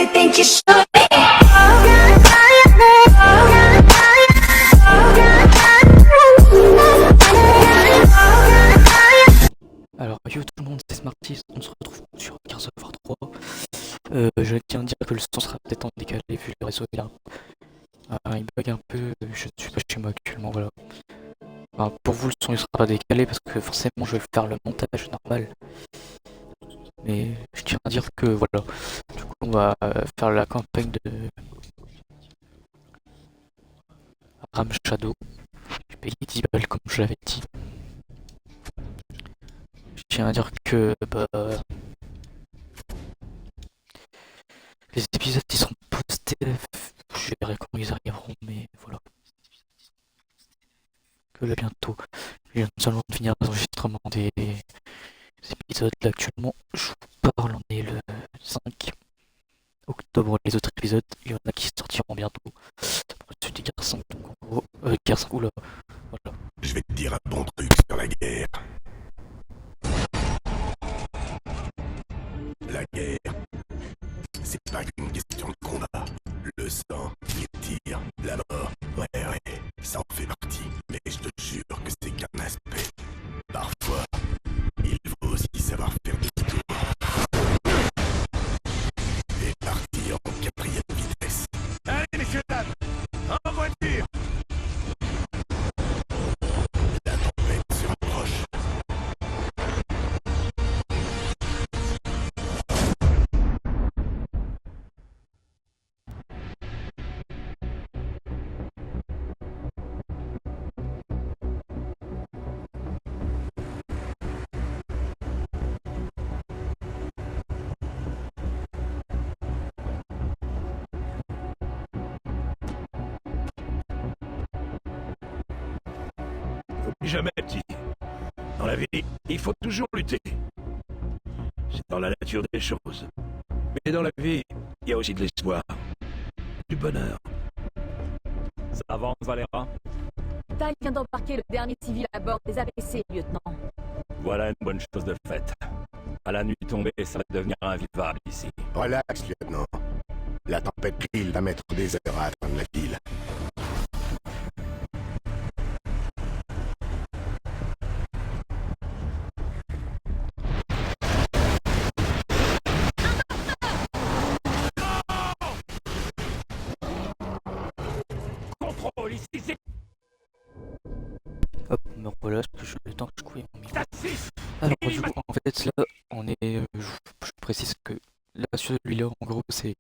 really think you should. Alors, yo tout le monde, c'est Smarties, on se retrouve sur Gears of War 3. Je tiens à dire que le son sera peut-être en décalé vu le réseau est là. Il bug un peu, je ne suis pas chez moi actuellement, voilà. Enfin, pour vous, le son il sera pas décalé parce que forcément je vais faire le montage normal. Mais je tiens à dire que voilà, du coup on va faire la campagne de Ram Shadow. J'ai payé 10 balles comme je l'avais dit. Je tiens à dire que les épisodes qui seront postés, je verrai quand ils arriveront, mais voilà. Que là bientôt, je viens seulement de finir l'enregistrement des épisodes. Là actuellement, je vous parle, on est le 5 octobre. Les autres épisodes, il y en a qui sortiront bientôt. Pour celui des Gears 5, donc en gros, Gears 5, oula, voilà. Je vais te dire un bon truc sur la guerre. La guerre, c'est pas qu'une question de combat. Le sang, les tirs, la mort, ouais, ça en fait partie. Mais je te jure que c'est qu'un aspect. Parfois, il faut aussi savoir faire des tours. Et partir en quatrième vitesse. Allez, messieurs, dames, en voiture! La tempête se rapproche. N'oublie jamais, petit. Dans la vie, il faut toujours lutter. C'est dans la nature des choses. Mais dans la vie, il y a aussi de l'espoir. Du bonheur. Ça avance, Valera. Tal vient d'embarquer le dernier civil à bord des APC, lieutenant. Voilà une bonne chose de faite. À la nuit tombée, ça va devenir invivable ici. Relax, lieutenant. La tempête Krill va mettre des heures à atteindre la ville. Contrôle, ici, c'est... Hop, me voilà, parce que le temps que je couille mon micro. Taxis. Alors du coup, en fait, là, on est... je précise que là, celui-là, en gros, c'est...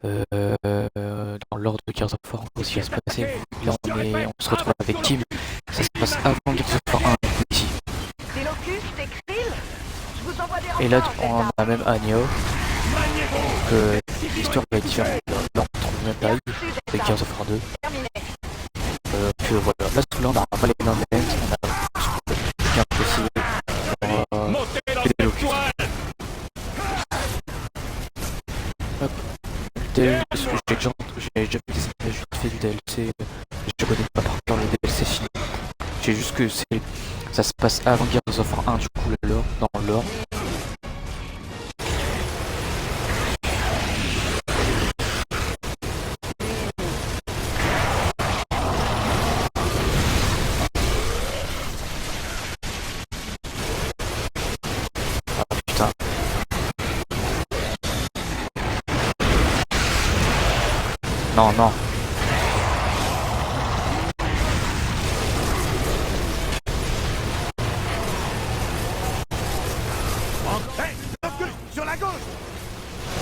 dans l'ordre de Gears of War, en gros, ce qui va se passer. Là, on se retrouve avec Tim. Ça se passe avant Gears of War 1, ici. Des locustes et Krill. Je vous envoie des Et là, renforts, on a même Anya. Donc, l'histoire va être différente. Là, on trouve même pas avec Gears of War 2. terminé. Que voilà, là, tout là, on n'a pas les noms, on a bien possible. Montez dans Les cette locustes. toile. J'ai déjà fait du DLC, je connais pas par cœur le DLC sinon. J'ai juste que ça se passe avant Gears of War 1 du coup le lore, dans le lore. Ah putain. Non, non. Hey, locus, sur la gauche.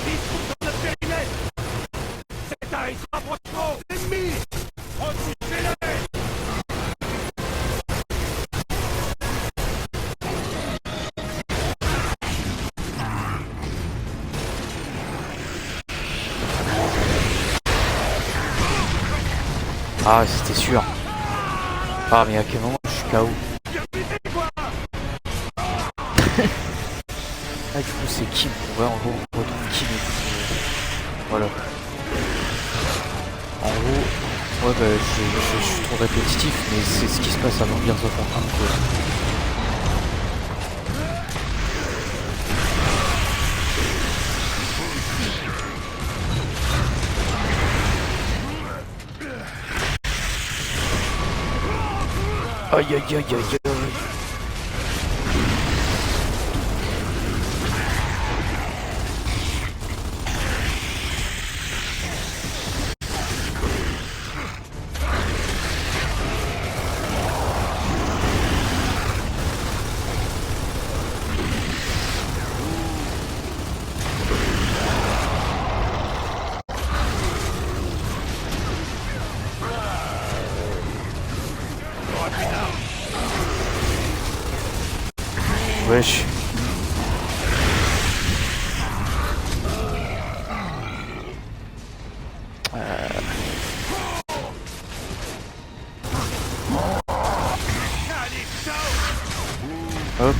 Ils sont dans notre périmètre. C'est un, ils se rapprochent trop. Ennemis. Repoussez-les. Ah, c'était sûr. Ah, mais à quel moment je suis KO? Ah, du coup, c'est Kim. Ouais, en gros, on retrouve Kim et tout. Voilà. En gros, ouais, bah, je suis trop répétitif, mais c'est ce qui se passe avant Gears of War 1, quoi. Aïe aïe aïe aïe aïe. Wesh. Hop.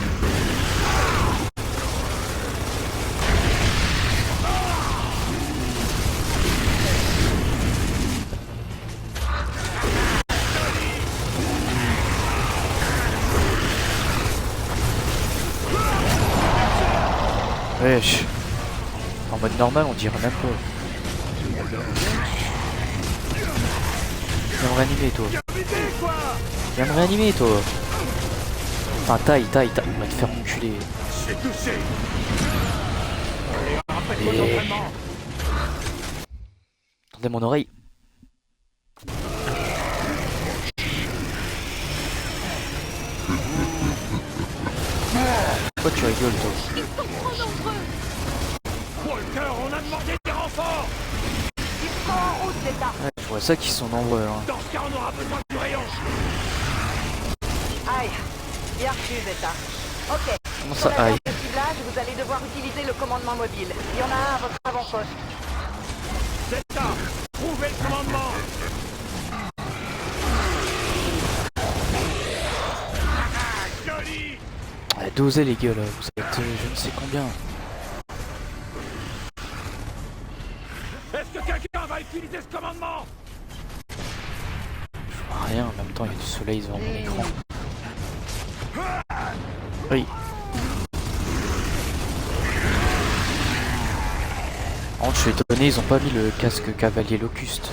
Wesh. En mode normal, on dirait même pas. Viens me réanimer, toi. Viens me réanimer, toi. Enfin, taille. On va te faire enculer. C'est touché. Et... Attendez mon oreille. Pourquoi tu rigoles, toi? Ils sont trop nombreux. Walker, on a demandé des renforts. Ils sont en route, Zeta. Ouais, je vois ça qu'ils sont nombreux. Hein. Dans ce cas, on aura besoin du rayon. Aïe. Bien reçu, Zeta. Ok. Comment Pour ça la aïe? zone de ciblage, vous allez devoir utiliser le commandement mobile. Il y en a un à votre avant-poste. Zeta, trouvez le commandement. Joli. Ouais, dosez les gars là, vous êtes je ne sais combien. Est-ce que quelqu'un va utiliser ce commandement? Je vois rien, en même temps il y a du soleil devant mon écran. Oui. Oh, je suis étonné, ils ont pas mis le casque cavalier locuste.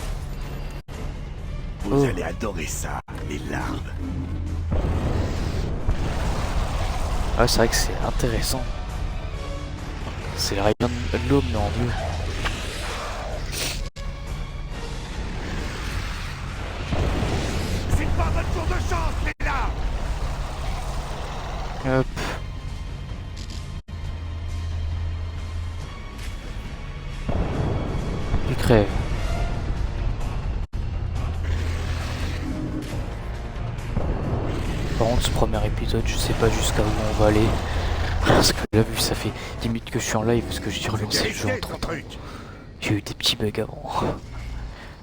Vous Oh. allez adorer ça, les larves. Ah, c'est vrai que c'est intéressant. C'est le rayon de l'aube mais en mieux. C'est pas votre tour de chance, les larves. Hop. Il crève. Par contre, ce premier épisode, je sais pas jusqu'à où on va aller. Parce que là, vu ça fait 10 minutes que je suis en live, parce que j'ai relancé le jeu en 30 ans. J'ai eu des petits bugs avant.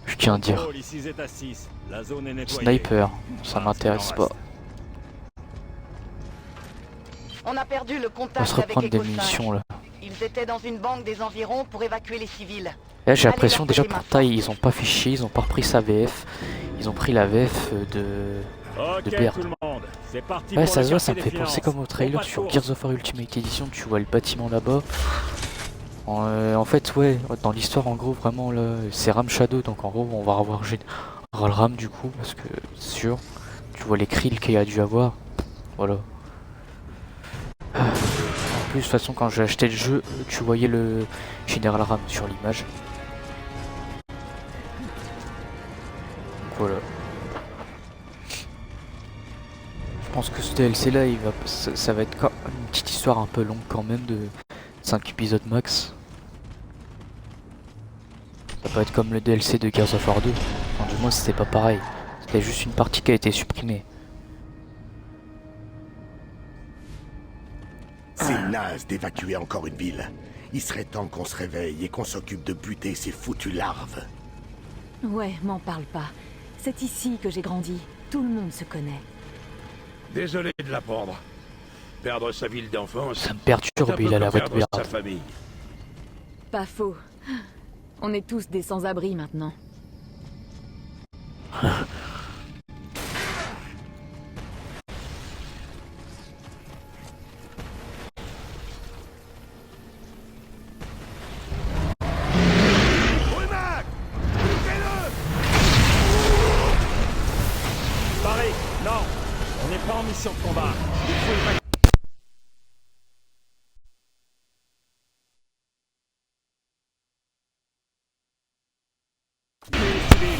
Je tiens à dire. Contrôle, ici Zeta 6. La zone est nettoyée. Sniper, ça m'intéresse pas. On a perdu le On va contact se avec reprendre des Echo 5. munitions là. Ils étaient dans une banque des environs pour évacuer les civils. Là j'ai Allez, l'impression leur déjà côté pour maintenant. taille, ils ont pas fait chier, ils ont pas repris sa VF. Ils ont pris la VF de Ok, Baird. tout le monde. C'est parti Ouais, pour ça le se voit, ça me quartier fait des penser finances. comme au trailer Combat sur de Gears of War Ultimate Edition, tu vois le bâtiment là-bas. En fait, ouais, dans l'histoire, en gros, vraiment là, c'est Ram Shadow, donc en gros, on va revoir General Ram du coup, parce que c'est sûr, tu vois les krills qu'il a dû avoir, voilà. En plus, de toute façon, quand j'ai acheté le jeu, tu voyais le General Ram sur l'image. Donc voilà. Je pense que ce DLC là, ça va être une petite histoire un peu longue quand même, de 5 épisodes max. Ça peut être comme le DLC de Gears of War 2. Enfin, du moins, c'était pas pareil. C'était juste une partie qui a été supprimée. C'est naze d'évacuer encore une ville. Il serait temps qu'on se réveille et qu'on s'occupe de buter ces foutues larves. Ouais, m'en parle pas. C'est ici que j'ai grandi. Tout le monde se connaît. Désolé de l'apprendre. Perdre sa ville d'enfance, Ça me c'est perturbe, un peu il a la comme voix de perdre sa merde. famille. Pas faux. On est tous des sans-abri maintenant. Brumac, buttez-le. Paris, non. position de combat. Il faut évacuer. les civils.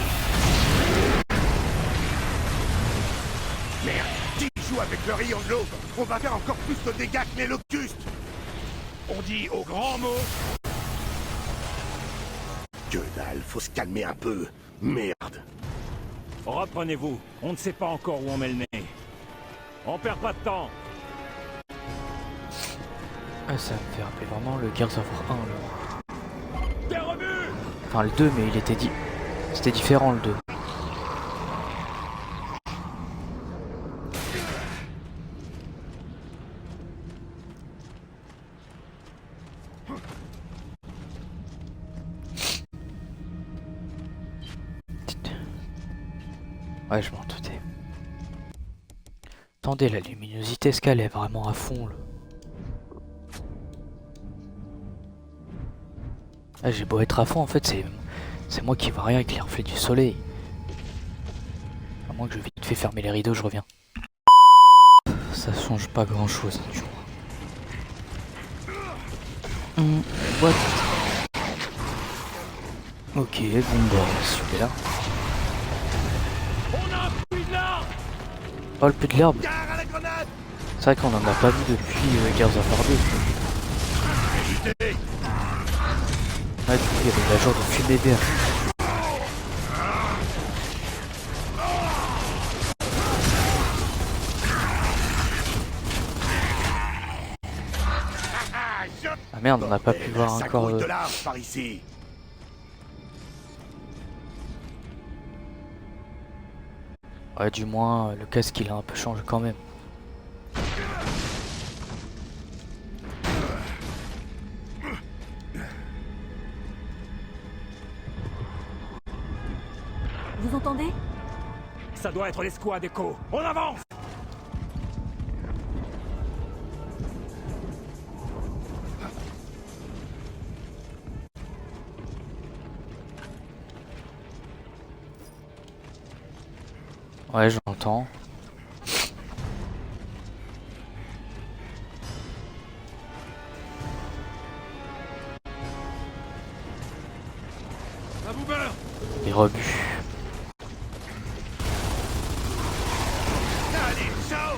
Merde, qui joue avec le rayon de l'aube? On va faire encore plus de dégâts que les locustes. On dit au grand mot. Que dalle, faut se calmer un peu. Merde. Reprenez-vous. On ne sait pas encore où on met le nez. On perd pas de temps. Ah, ça me fait rappeler vraiment le Gears of War 1 là. Des rebuts. Enfin le 2 mais il était c'était différent le 2. Ouais, je m'en doutais. Attendez, la luminosité est-ce qu'elle est vraiment à fond là? Ah, j'ai beau être à fond, en fait c'est moi qui vois rien avec les reflets du soleil. À moins que je vite fait fermer les rideaux, je reviens. Ça change pas grand chose, tu vois. What? Ok, bon bah super. On a un puits de l'arbre. Oh le puits de l'herbe. Gare à la grenade. C'est vrai qu'on en a pas vu depuis Gears of War 2. Ah, du coup il y avait la genre de fumée verte. Ah merde, on n'a pas pu voir Ça encore. grouille de l'arbre par ici. Ouais, du moins le casque il a un peu changé quand même. Vous entendez? Ça doit être l'escouade Echo. On avance. Ouais, j'entends. Un boomer. Les rebuts. Allez, ciao.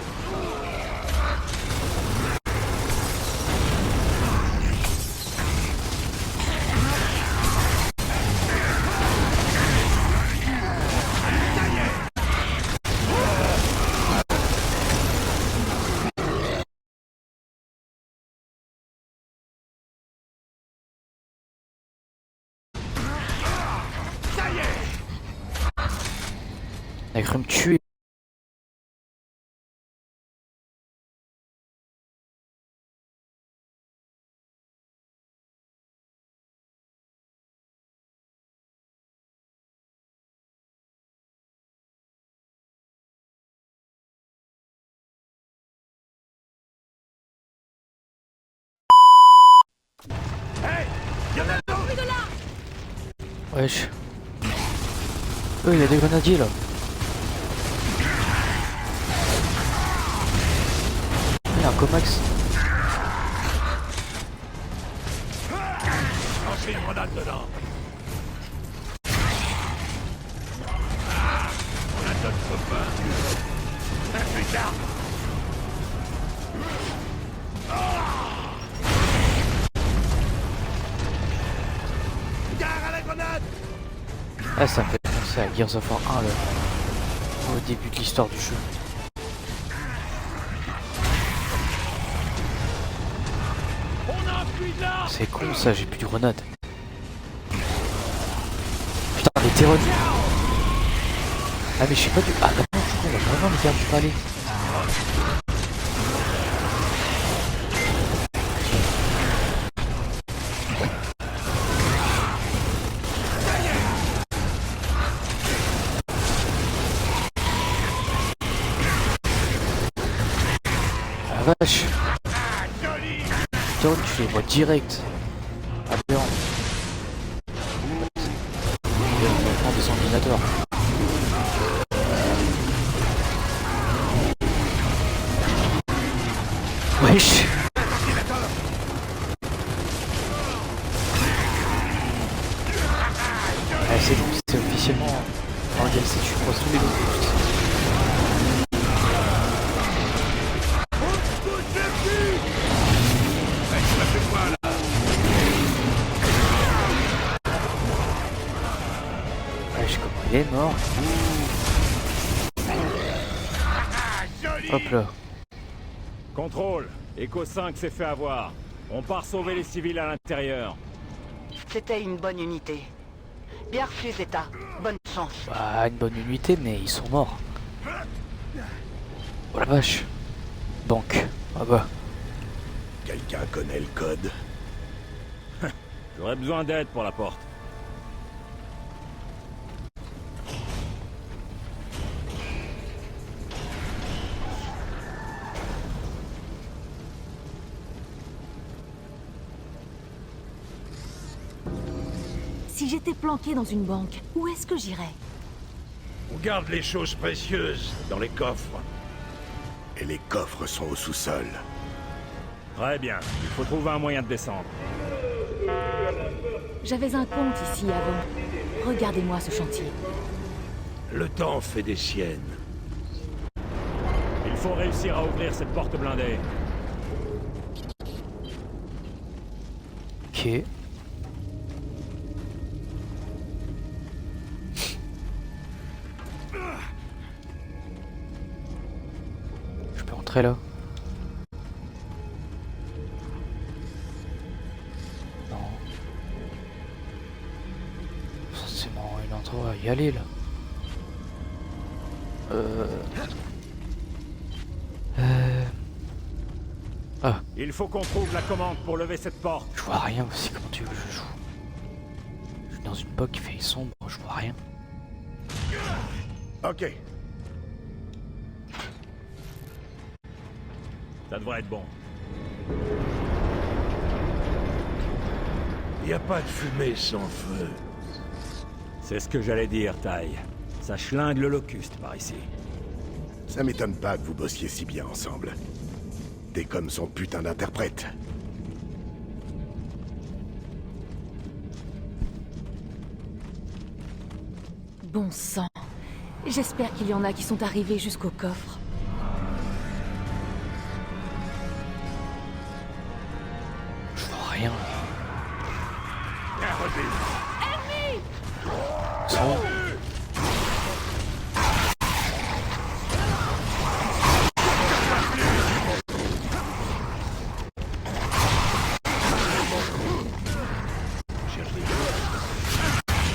Il a cru me tuer. Hey, y'en a d'autres. Wesh. Il y a des grenadiers là. Il y a un comax. Lancez une grenade dedans. On a d'autres copains. Un puits d'arbre. Gare à la grenade. Ah, ça me fait penser à Gears of War 1 là. Au début de l'histoire du jeu. On a un puits de l'arbre. C'est con ça, j'ai plus de grenades. Putain, les terroristes. Ah mais je sais pas du... Ah bah non, du coup on va vraiment me faire du palais. Ah vache. Putain, tu les vois direct. Aberrant. On prend des sanguinateurs. potentiellement dans le DLC tu croises tous les locustes. Wesh, comment il est mort. Hop là. Contrôle, Echo 5 s'est fait avoir. On part sauver les civils à l'intérieur. C'était une bonne unité. Bien reçu, Zeta. Bonne chance. Bah, une bonne unité, mais ils sont morts. Oh la vache. Banque. Ah bah. Quelqu'un connaît le code? J'aurais besoin d'aide pour la porte. Si j'étais planqué dans une banque, où est-ce que j'irais? On garde les choses précieuses dans les coffres. Et les coffres sont au sous-sol. Très bien, il faut trouver un moyen de descendre. J'avais un compte ici avant. Regardez-moi ce chantier. Le temps fait des siennes. Il faut réussir à ouvrir cette porte blindée. Ok. Je peux entrer là? Non. Forcément une endroit à y aller là. Ah, Il faut qu'on trouve la commande pour lever cette porte. je vois rien aussi, comment tu veux que je joue? Je suis dans une boîte qui fait sombre, je vois rien. Ok. Ça devrait être bon. Y a pas de fumée sans feu. C'est ce que j'allais dire, Tai. Ça schlingue le locuste par ici. Ça m'étonne pas que vous bossiez si bien ensemble. T'es comme son putain d'interprète. Bon sang. J'espère qu'il y en a qui sont arrivés jusqu'au coffre. Je vois rien. Ça va?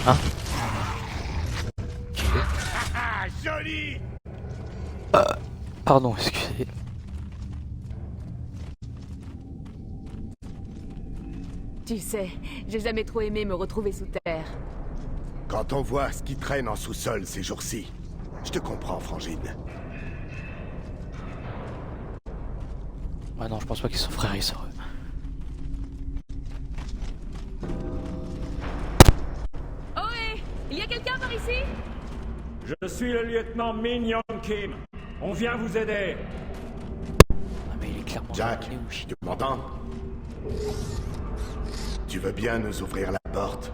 Hein? Ok. Joli! Pardon, excusez. Tu sais, j'ai jamais trop aimé me retrouver sous terre. Quand on voit ce qui traîne en sous-sol ces jours-ci, je te comprends, Frangine. Ah non, je pense pas qu'ils sont frères et sœurs. Ohé! Il y a quelqu'un par ici? Je suis le lieutenant Min Young Kim. On vient vous aider. Ah mais il est clairement Jack, japonais ou chinois. tu m'entends? Tu veux bien nous ouvrir la porte?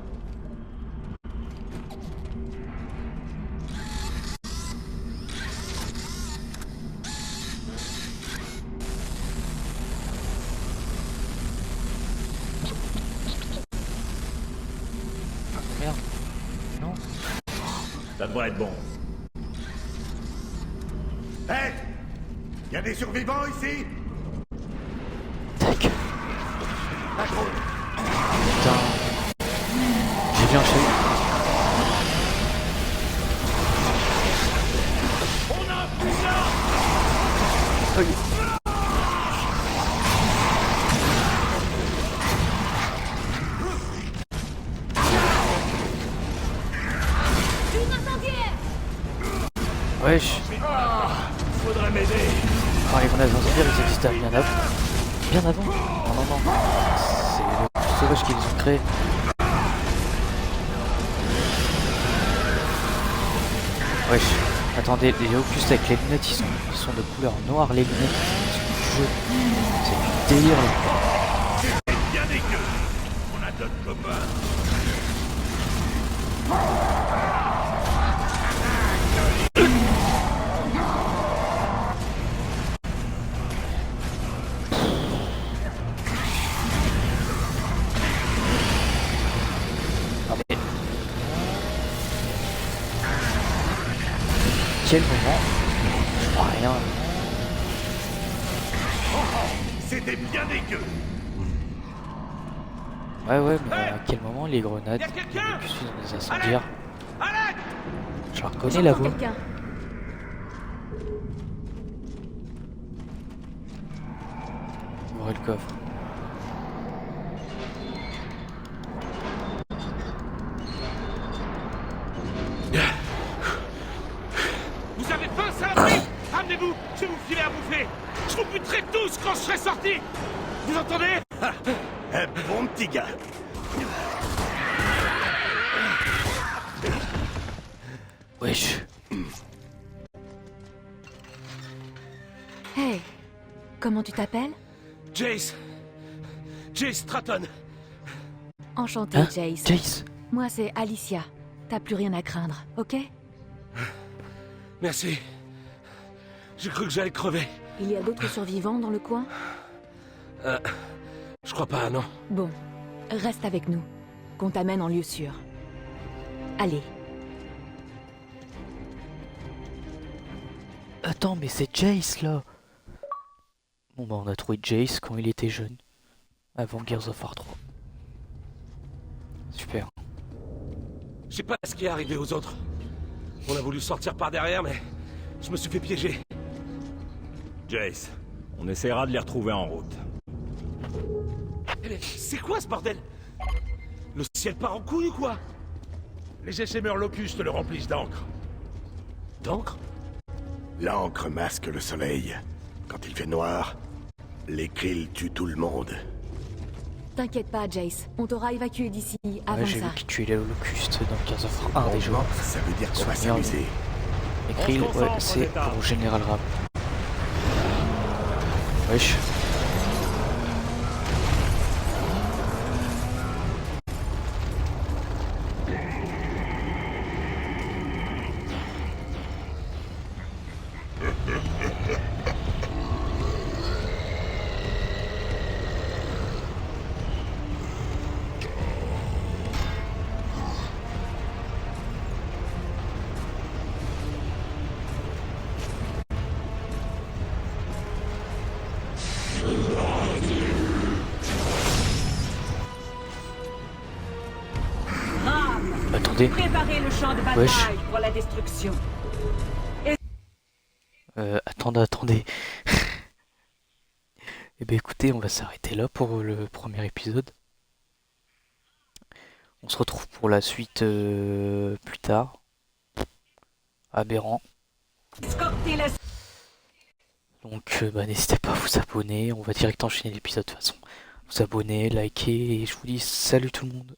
Merde. Non. Ça devrait être bon. Hé! Y a des survivants ici? Tac. Putain. J'ai bien fait. On a un puissant! Wesh. Faudrait m'aider. Oh, les grenades incendiaires, ils existaient bien avant. Bien avant? Non, non, non. C'est le sauvage qu'ils ont créé. Wesh. Attendez, les locustes avec les lunettes, ils sont de couleur noire, les lunettes du jeu. C'est du délire là. C'est bien dégueu! On a d'autres copains. quel moment? Je vois rien. C'était bien dégueu. Ouais, mais à quel moment les grenades, Y'a quelqu'un? les sont des incendiaires? Alec! Je la reconnais la J'entends voix. quelqu'un. Ouvrez le coffre. Vous avez faim, saloperie? Amenez-vous, je vais vous filer à bouffer. Je vous buterai tous quand je serai sorti. Vous entendez? Un bon petit gars. Wesh. Hey, comment tu t'appelles? Jace. Jace Stratton. Enchanté, Hein? Jace. Jace. Moi, c'est Alicia. T'as plus rien à craindre, ok? Merci. J'ai cru que j'allais crever. Il y a d'autres survivants dans le coin? Je crois pas, non. Bon, reste avec nous. Qu'on t'amène en lieu sûr. Allez. Attends, mais c'est Jace là. Bon bah on a trouvé Jace quand il était jeune. Avant Gears of War 3. Super. Je sais pas ce qui est arrivé aux autres. On a voulu sortir par derrière, mais je me suis fait piéger. Jace, on essaiera de les retrouver en route. Mais c'est quoi ce bordel? Le ciel part en couille ou quoi? Les essaimeurs locustes le remplissent d'encre. D'encre? L'encre masque le soleil. Quand il fait noir, les krills tuent tout le monde. T'inquiète pas, Jace. On t'aura évacué d'ici avant Ouais, j'ai vu ça. qu'il tuait les holocuste dans Gears of War 1 déjà. Bon, ça veut dire qu'on va Souvenir. s'amuser. Et Krill, On se ouais, concentre, c'est Zeta. pour Général Rap. Wesh. Attendez. Préparez le champ de bataille Wesh. pour la destruction. Attendez. Eh ben écoutez, on va s'arrêter là pour le premier épisode. On se retrouve pour la suite plus tard. Aberrant. Escortez la Donc bah, n'hésitez pas à vous abonner. On va direct enchaîner l'épisode de toute façon. Vous abonner, liker et je vous dis salut tout le monde.